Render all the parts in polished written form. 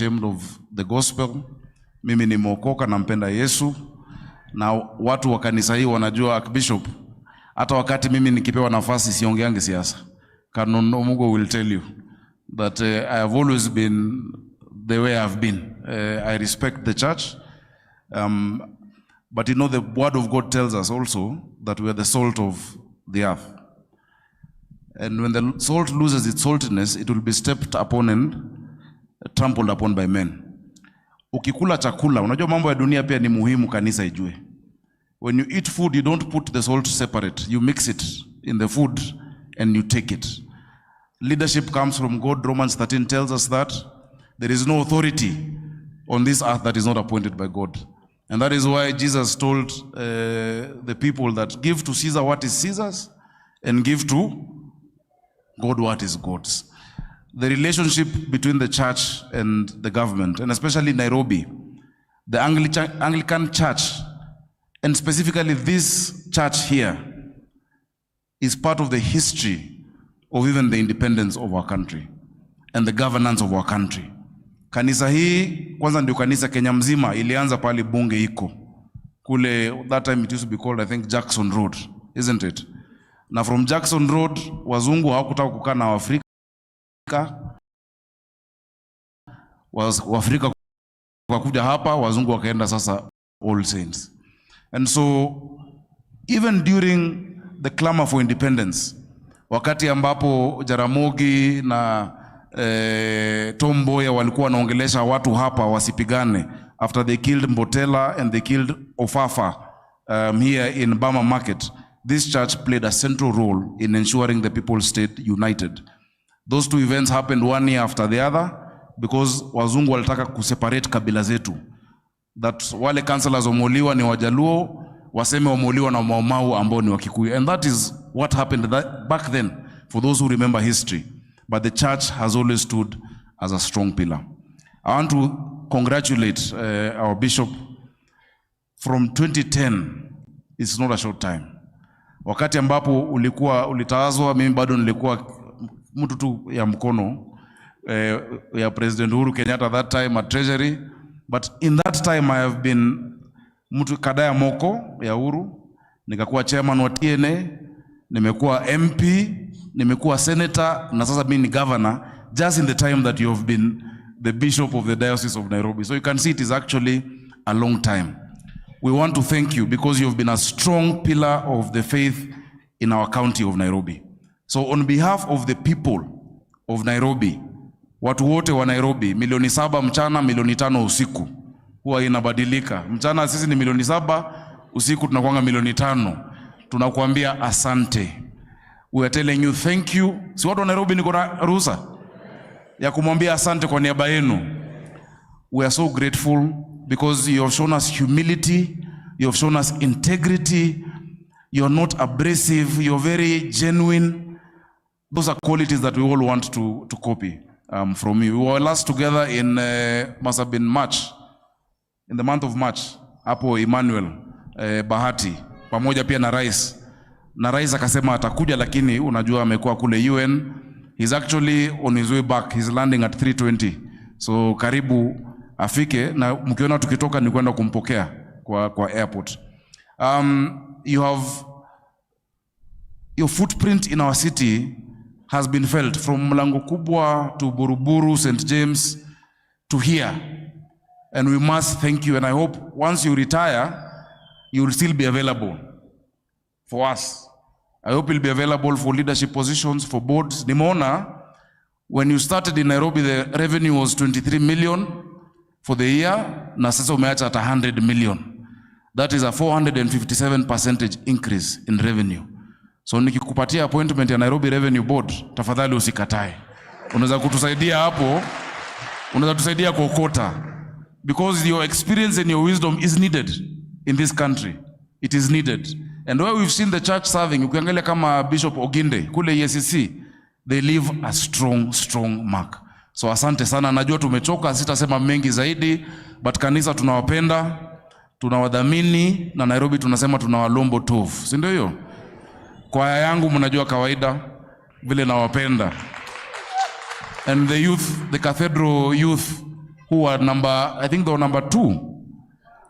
ashamed of the gospel. Mimi ni mwokoka, nampenda Yesu, na watu wa kanisa hii wanajua Archbishop. Hata wakati mimi nikipewa nafasi siongeangi siasa. Kanono Mungu will tell you that I have always been the way I've been. I respect the church. But you know, the word of God tells us also that we are the salt of the earth. And when the salt loses its saltiness, it will be stepped upon and trampled upon by men. Ukikula chakula, unajua mambo ya dunia pia ni muhimu kanisa ijue. When you eat food, you don't put the salt separate. You mix it in the food and you take it. Leadership comes from God. Romans 13 tells us that there is no authority on this earth that is not appointed by God. And that is why Jesus told the people that give to Caesar what is Caesar's and give to God what is God's. The relationship between the church and the government, and especially Nairobi, the Anglican church, and specifically this church here, is part of the history of even the independence of our country and the governance of our country. Kanisa hii kwanza ndio kanisa Kenya mzima ilianza pale bunge iko kule, that time it used to be called I think Jackson Road, isn't it? Na from Jackson Road wazungu hawakutaka kukaa na Waafrika, Waafrika wakakuja hapa, wazungu wakaenda sasa All Saints. And so even during the clamor for independence, wakati ambapo Jaramogi na Tom Mboya walikuwa wanaongelesha watu hapa wasipigane, after they killed Mbotela and they killed Ofafa here in Bama Market, this church played a central role in ensuring the people stayed united. Those two events happened one year after the other because wazungu walitaka kuseparate kabila zetu. That wale councillors wameuliwa ni Wajaluo, waseme wameuliwa na Maumau ambao ni Wakikuyu. And that is what happened back then, for those who remember history. But the church has always stood as a strong pillar. I want to congratulate our bishop. From 2010, it's not a short time. Wakati ambapo ulitawazwa, mimi bado nilikuwa mtu tu ya mkono ya President Uhuru Kenyatta that time at Treasury. But in that time I have been mtu kadaya moko ya Uhuru, nikakuwa chairman wa TNA, nimekuwa MP, nimekuwa senator, na sasa mimi ni governor, just in the time that you have been the bishop of the Diocese of Nairobi. So you can see it is actually a long time. We want to thank you because you have been a strong pillar of the faith in our county of Nairobi. So on behalf of the people of Nairobi, watu wote wa Nairobi, 7 mchana, 5 usiku, huwa inabadilika. Mchana sisi ni 7, usiku tunakuanga 5. Tunakuambia asante. We are telling you thank you. Si watu wa Nairobi niko na ruhusa ya kumwambia asante kwa niaba yenu. We are so grateful because you have shown us humility, you have shown us integrity, you are not abrasive, you are very genuine. Those are qualities that we all want to copy from you. We were last together in, must have been March, in the month of March, hapo Emmanuel Bahati, pamoja pia na rais. Na rais akasema atakuja, lakini unajua amekuwa kule UN. He's actually on his way back. He's landing at 3:20. So karibu afike, na mkiona tukitoka ni kwenda kumpokea kwa airport. You have, your footprint in our city has been felt from Mlango Kubwa to Buruburu, St. James to here. And we must thank you, and I hope once you retire, you will still be available for us. I hope you'll be available for leadership positions, for boards. Nimona, when you started in Nairobi, the revenue was 23 million for the year. Na sasa umeacha at 100 million. That is a 457% increase in revenue. So nikikupatia appointment ya Nairobi Revenue Board, tafadhali usikatae. Unaweza kutusaidia hapo, unaweza tusaidia kuokota. Because your experience and your wisdom is needed in this country. It is needed. And where we've seen the church serving, ukiangalia kama Bishop Oginde, kule EACC, they leave a strong mark. So asante sana, najua tumechoka, sitasema mengi zaidi, but kanisa tunawapenda, tunawadhamini, na Nairobi tunasema tunawalombo tofu. Si ndio hiyo? Kwaya yangu mnajua kawaida vile nawapenda. And the youth, the cathedral youth who were I think they were number 2.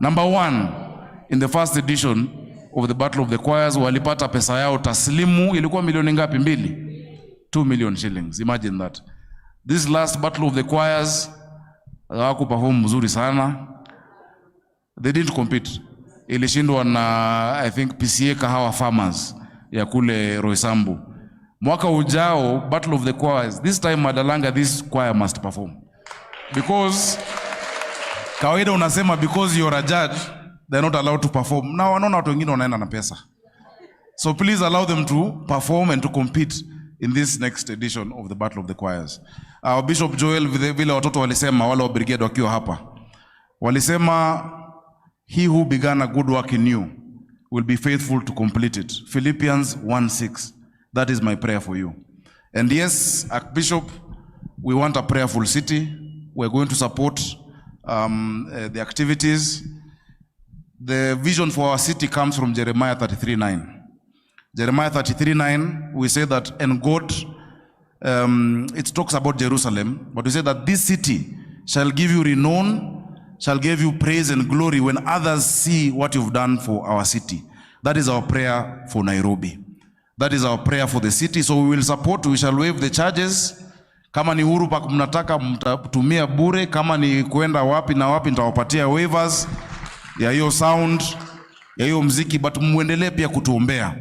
Number 1 in the first edition of the Battle of the Choirs walipata pesa yao taslimu, ilikuwa milioni ngapi? 2 million shillings. Imagine that. This last Battle of the Choirs hawaku perform mzuri sana. They didn't compete. Ilishindwa na I think PCA Kahawa Farmers ya kule Roysambu. Mwaka ujao Battle of the Choirs, this time Madalanga, this choir must perform. Because kawaida unasema because you're a judge they're not allowed to perform. Now wanaona watu wengine wanaenda na pesa. So please allow them to perform and to compete in this next edition of the Battle of the Choirs. Our Bishop Joel vile watoto walisema, wale wa brigade wakiwa hapa, walisema he who began a good work in you will be faithful to complete it. Philippians 1:6. That is my prayer for you. And yes, Archbishop, we want a prayerful city. We're going to support the activities. The vision for our city comes from Jeremiah 33:9. Jeremiah 33:9, we say that, and God, it talks about Jerusalem, but we say that this city shall give you renown, shall give you praise and glory when others see what you've done for our city. That is our prayer for Nairobi. That is our prayer for the city. So we will support, we shall waive the charges. Kama ni Uhuru Park mnataka mtatumia bure, kama ni kwenda wapi na wapi nitawapatia waivers ya hiyo sound, ya hiyo muziki, but muendelee pia kutuombea.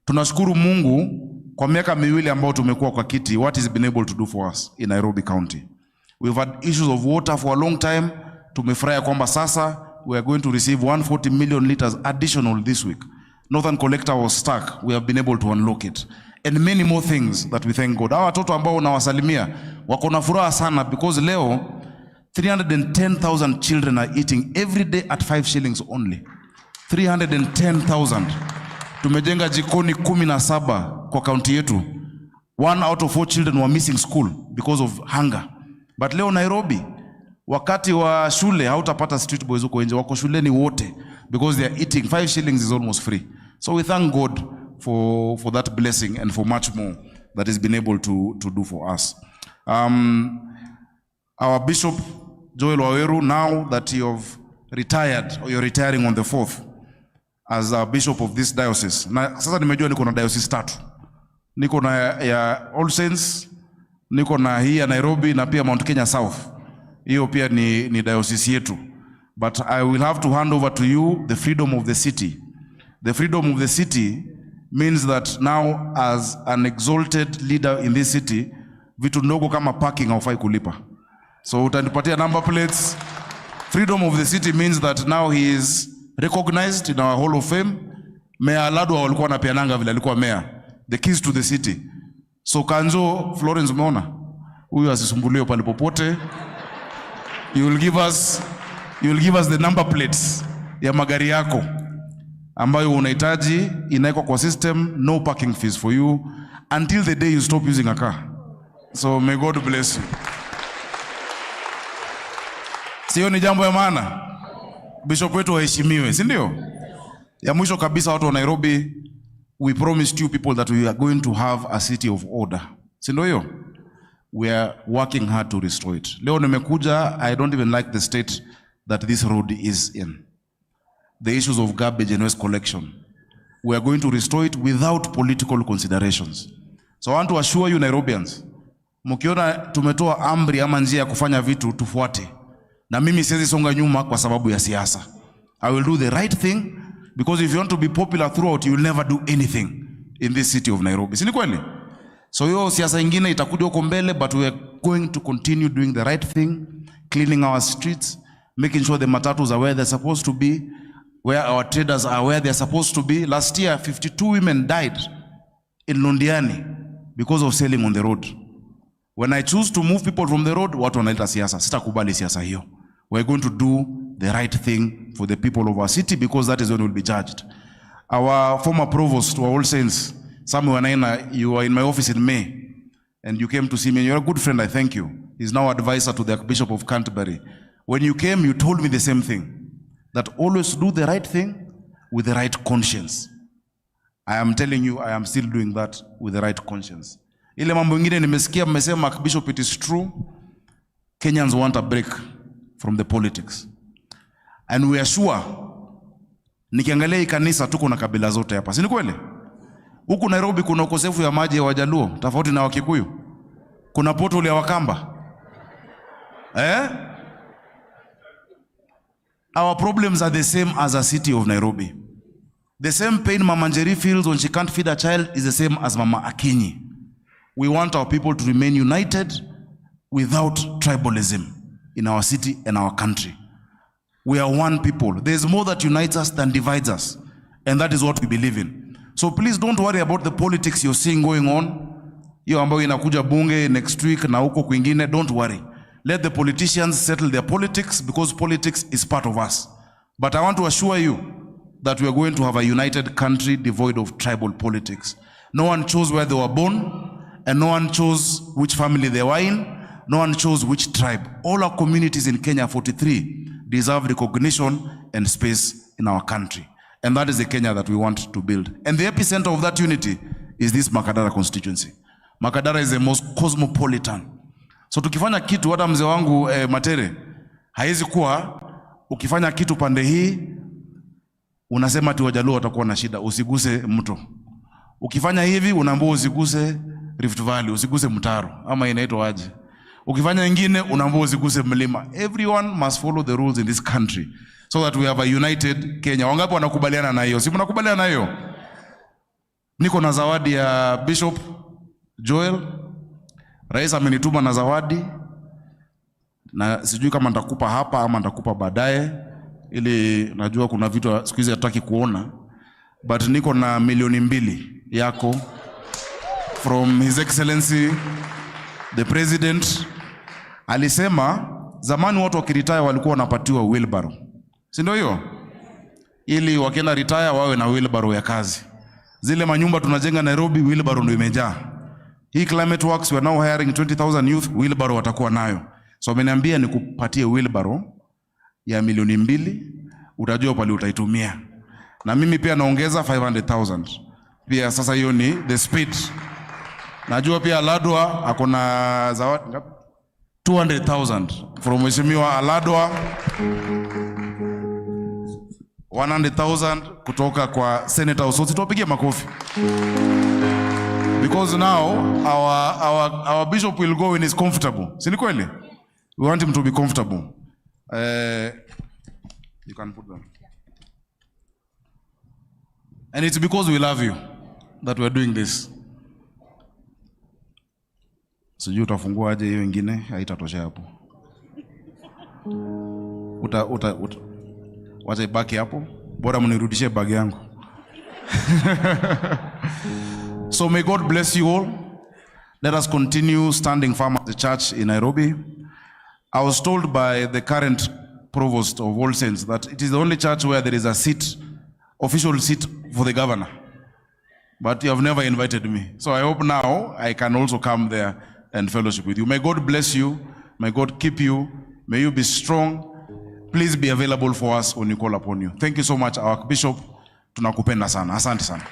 Tunashukuru Mungu kwa miaka miwili ambao tumekuwa kwa kiti, what is been able to do for us in Nairobi County. We've had issues of water for a long time. Tumefurahia kwamba sasa we are going to receive 140 million liters additional this week. Northern Collector was stuck. We have been able to unlock it. And many more things that we thank God. Hawa watoto ambao unawasalimia wako na furaha sana because leo 310,000 children are eating every day at 5 shillings only. 310,000. Tumejenga jikoni 17 kwa kaunti yetu. 1 out of 4 children were missing school because of hunger. But leo Nairobi, wakati wa shule hautapata street boys huko nje, wako shuleni wote because they are eating. 5 shillings is almost free. So we thank God for that blessing and for much more that has been able to do for us. Our Bishop Joel Waweru, now that you have retired, or you're retiring on the 4th as a bishop of this diocese. Na sasa nimejua niko na diocese 3. Niko na ya All Saints, niko na hii ya Nairobi na pia Mount Kenya South. Hiyo pia ni diocese yetu. But I will have to hand over to you the freedom of the city. The freedom of the city means that now as an exalted leader in this city, vitu ndogo kama parking haufai kulipa. So utanipatia number plates. Freedom of the city means that now he is recognized in our Hall of Fame. Mayor Ladwa walikuwa wanapeananga vile alikuwa mayor. The keys to the city. So Kanjo Florence, umeona? Huyu asisumbuliwe pale popote. You will give us the number plates ya magari yako ambayo unahitaji, inaikwa kwa system, no parking fees for you until the day you stop using a car. So may God bless you. Sio ni jambo ya maana? Bishop wetu waheshimiwe, si ndio? Ya mwisho kabisa, watu wa Nairobi, we promised you people that we are going to have a city of order. Si ndio hiyo? We are working hard to restore it. Leo nimekuja, I don't even like the state that this road is in. The issues of garbage and waste collection. We are going to restore it without political considerations. So I want to assure you Nairobians, mkiona tumetoa amri ama njia ya kufanya vitu tufuate. Na mimi siwezi songa nyuma kwa sababu ya siasa. I will do the right thing because if you want to be popular throughout, you will never do anything in this city of Nairobi. Si ni kweli? So hiyo siasa ingine itakuja huko mbele, but we are going to continue doing the right thing, cleaning our streets, making sure the matatus are where they're supposed to be, where our traders are where they're supposed to be. Last year, 52 women died in Londiani because of selling on the road. When I choose to move people from the road, watu wanaita siasa. Sitakubali siasa hiyo. We're going to do the right thing for the people of our city because that is when we'll be judged. Our former provost, our All Saints, Samuel Wanaina, you were in my office in May and you came to see me. You're a good friend, I thank you. He's now advisor to the Archbishop of Canterbury. When you came, you told me the same thing, that always do the right thing with the right conscience. I am telling you, I am still doing that with the right conscience. Ile mambo ingine nimesikia mmesema Archbishop, it is true. Kenyans want a break. from the politics. And we are sure, nikiangalia hii kanisa tuko na kabila zote hapa. Si ni kweli? Huku Nairobi kuna ukosefu ya maji ya Wajaluo, tofauti na Wakikuyu. Kuna portal ya Wakamba. Our problems are the same as a city of Nairobi. The same pain Mama Njeri feels when she can't feed a child is the same as Mama Akinyi. We want our people to remain united without tribalism in our city and our country. We are one people. There's more that unites us than divides us. And that is what we believe in. So please don't worry about the politics you're seeing going on. Hiyo ambayo inakuja bunge next week na huko kwingine, don't worry. Let the politicians settle their politics, because politics is part of us. But I want to assure you that we are going to have a united country devoid of tribal politics. No one chose where they were born, and no one chose which family they were in. No one chose which tribe. All our communities in Kenya, 43, deserve recognition and space in our country. And that is the Kenya that we want to build. And the epicenter of that unity is this Makadara constituency. Makadara is the most cosmopolitan. So tukifanya kitu, hata mzee wangu Matere, haizi kuwa ukifanya kitu pande hii unasema ati Wajaluo watakuwa na shida, usiguse mto. Ukifanya hivi unaambiwa usiguse Rift Valley, usiguse Mtaro ama inaitwa aje. Ukifanya ingine unaambiwa usiguse mlima. Everyone must follow the rules in this country so that we have a united Kenya. Wangapi wanakubaliana na hiyo? Si mnakubaliana na hiyo? Niko na zawadi ya Bishop Joel. Rais amenituma na zawadi, na sijui kama nitakupa hapa ama nitakupa baadaye, ili najua kuna vitu siku hizi hataki kuona, but niko na 2 million yako from His Excellency the President. Alisema zamani watu wakiretire walikuwa wanapatiwa wheelbarrow, si ndio hiyo? Ili wakienda retire wawe na wheelbarrow ya kazi. Zile manyumba tunajenga Nairobi, wheelbarrow ndio imejaa. Hii climate works, we are now hiring 20,000 youth, wheelbarrow watakuwa nayo. So ameniambia nikupatie wheelbarrow ya 2 million, utajua pale utaitumia. Na mimi pia naongeza 500,000. Pia sasa hiyo ni the speed. Najua pia Aladwa akona zawadi ngapi? 200,000 from Mheshimiwa Aladwa. 100,000 kutoka kwa Senator Osotsi. Tuwapigie makofi. Because now our bishop will go when he's comfortable. Si ni kweli? We want him to be comfortable. You can put them. And it's because we love you that we are doing this. Sijui utafungua aje hiyo ingine, haitatosha hapo. Wacha ibaki hapo. Bora mnirudishie bag yangu. So may God bless you all. Let us continue standing firm as the church in Nairobi. I was told by the current provost of All Saints that it is the only church where there is a seat, official seat for the governor. But you have never invited me. So I hope now I can also come there and fellowship with you. May God bless you. May God keep you. May you be strong. Please be available for us when we call upon you. Thank you so much, our Bishop. Tunakupenda sana. Asante sana.